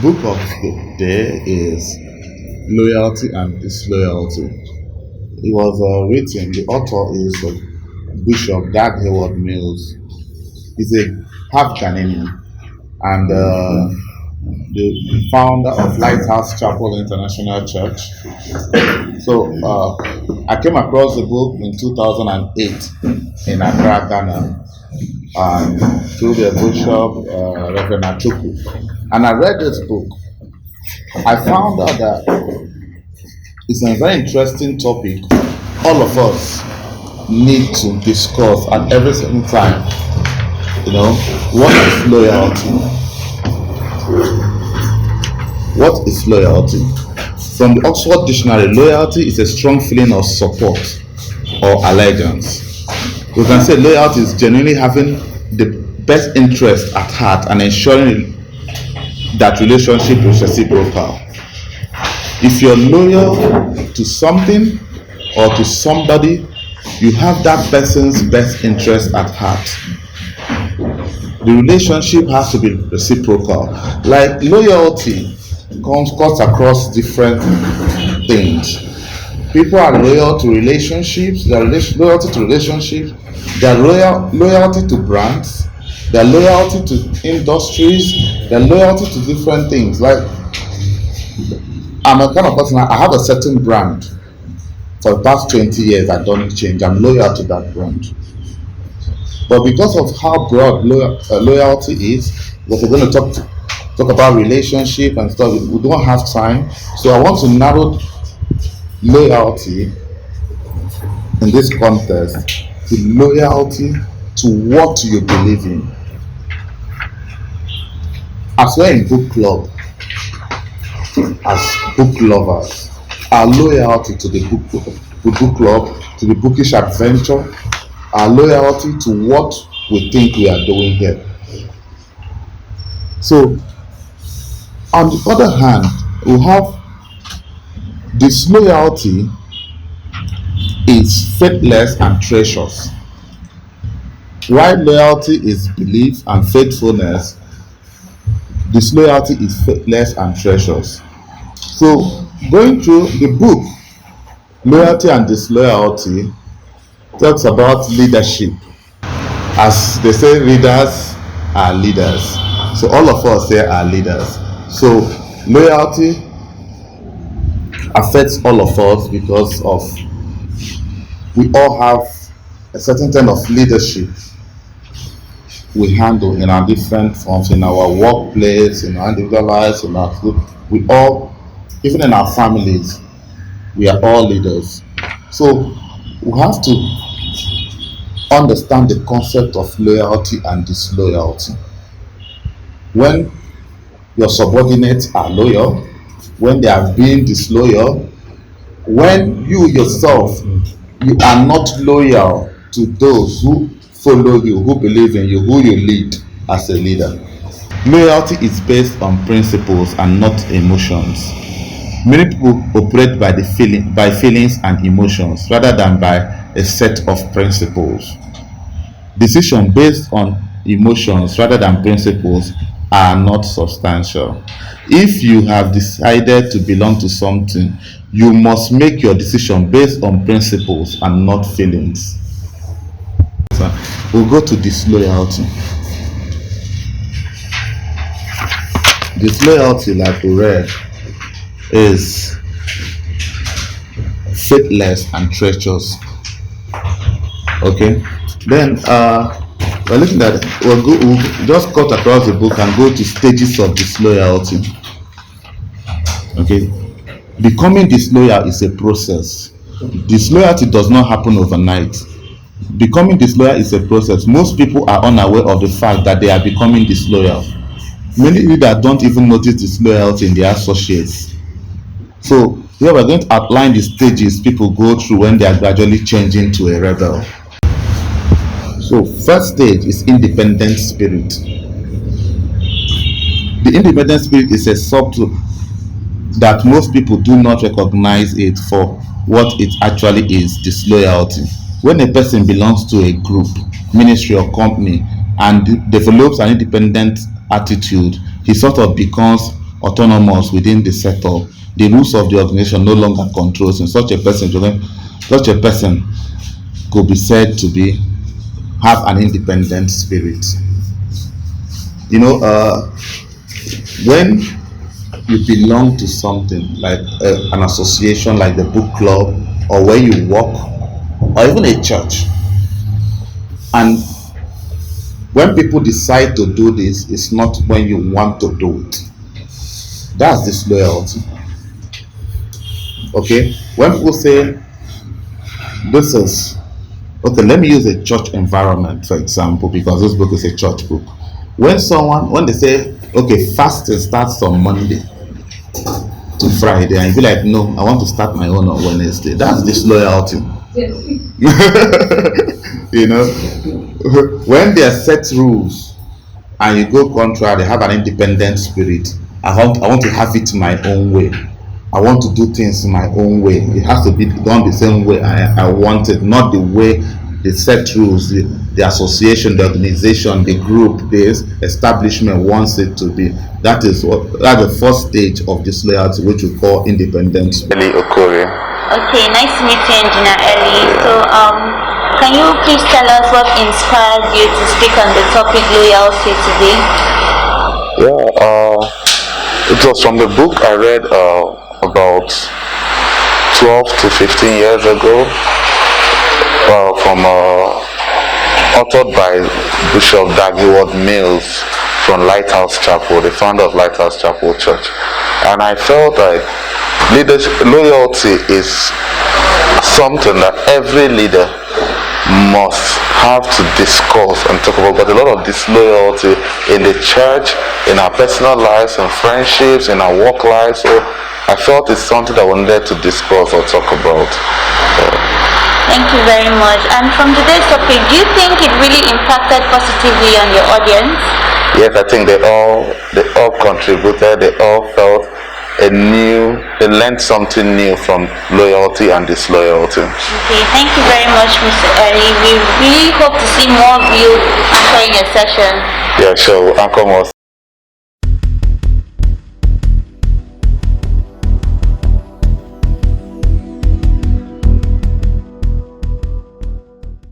Book of the day is Loyalty and Disloyalty. It was written, the author is Bishop Dag Hayward Mills. He's a half Ghanaian and the founder of Lighthouse Chapel International Church. So I came across the book in 2008 in Accra, Ghana, and through the Bishop Reverend Achuku. And I read this book. I found out that it's a very interesting topic. All of us need to discuss at every single time. What is loyalty? What is loyalty? From the Oxford Dictionary, loyalty is a strong feeling of support or allegiance. We can say loyalty is genuinely having the best interest at heart and ensuring that relationship is reciprocal. If you're loyal to something or to somebody, you have that person's best interest at heart. The relationship has to be reciprocal. Like loyalty cuts across different things. People are loyal to relationships, their loyalty to relationships, their loyalty to brands, their loyalty to industries, their loyalty to different things. Like, I'm a kind of person, I have a certain brand. For the past 20 years, I don't change. I'm loyal to that brand. But because of how broad loyalty is, because we're going to talk about relationship and stuff, we don't have time. So I want to narrow loyalty in this context to loyalty to what you believe in. As we're in book club, as book lovers, our loyalty to the book club, to the bookish adventure, our loyalty to what we think we are doing here. So, on the other hand, we have disloyalty is faithless and treacherous. While loyalty is belief and faithfulness, disloyalty is faithless and treacherous. So, going through the book, Loyalty and Disloyalty talks about leadership. As they say, readers are leaders. So all of us here are leaders. So loyalty affects all of us because of we all have a certain kind of leadership we handle in our different forms, in our workplace, in our individual lives, in our school. We all, even in our families, we are all leaders. So we have to understand the concept of loyalty and disloyalty. When your subordinates are loyal, when they are being disloyal, when you yourself, you are not loyal to those who follow you, who believe in you, who you lead as a leader. Loyalty is based on principles and not emotions. Many people operate by feelings and emotions rather than by a set of principles. Decisions based on emotions rather than principles are not substantial. If you have decided to belong to something, you must make your decision based on principles and not feelings. So we'll go to disloyalty. Disloyalty, like we read, is faithless and treacherous. Okay, then we're looking at we'll just cut across the book and go to stages of disloyalty. Okay, becoming disloyal is a process. Disloyalty does not happen overnight. Becoming disloyal is a process. Most people are unaware of the fact that they are becoming disloyal. Many leaders don't even notice disloyalty in their associates. So here we're going to outline the stages people go through when they are gradually changing to a rebel. So first stage is independent spirit. The independent spirit is a subtle that most people do not recognize it for what it actually is: disloyalty. When a person belongs to a group, ministry or company and develops an independent attitude, he sort of becomes autonomous within the setup. The rules of the organization no longer controls him. Such a person could be said to be have an independent spirit. You know, when you belong to something like an association, like the book club, or where you work, or even a church, and when people decide to do this, it's not when you want to do it. That's disloyalty. Okay, when people say this is okay, let me use a church environment for example, because this book is a church book. When they say okay, fasting starts on Monday to Friday, and you be like, no, I want to start my own on Wednesday. That's disloyalty. You know, when there are set rules and you go contrary, they have an independent spirit. I want to have it my own way. I want to do things my own way. It has to be done the same way I want it, not the way the set rules, the association, the organization, the group, the establishment wants it to be. That's the first stage of disloyalty, which we call independence. Eli Okore. Okay, nice to meet you, Engineer Ellie. So, can you please tell us what inspired you to speak on the topic loyalty today? Yeah, it was from the book I read about 12 to 15 years ago, authored by Bishop Dagwood Mills from Lighthouse Chapel, the founder of Lighthouse Chapel Church. And I felt like loyalty is something that every leader must have to discuss and talk about. But a lot of disloyalty in the church, in our personal lives and friendships, in our work lives. So I felt it's something that we needed to discuss or talk about. Thank you very much. And from today's topic, do you think it really impacted positively on your audience? Yes, I think they all contributed. They all felt they learned something new from loyalty and disloyalty. Okay, thank you very much, Mr. Ellie. We really hope to see more of you answering your session. Yeah, sure. Anchor more.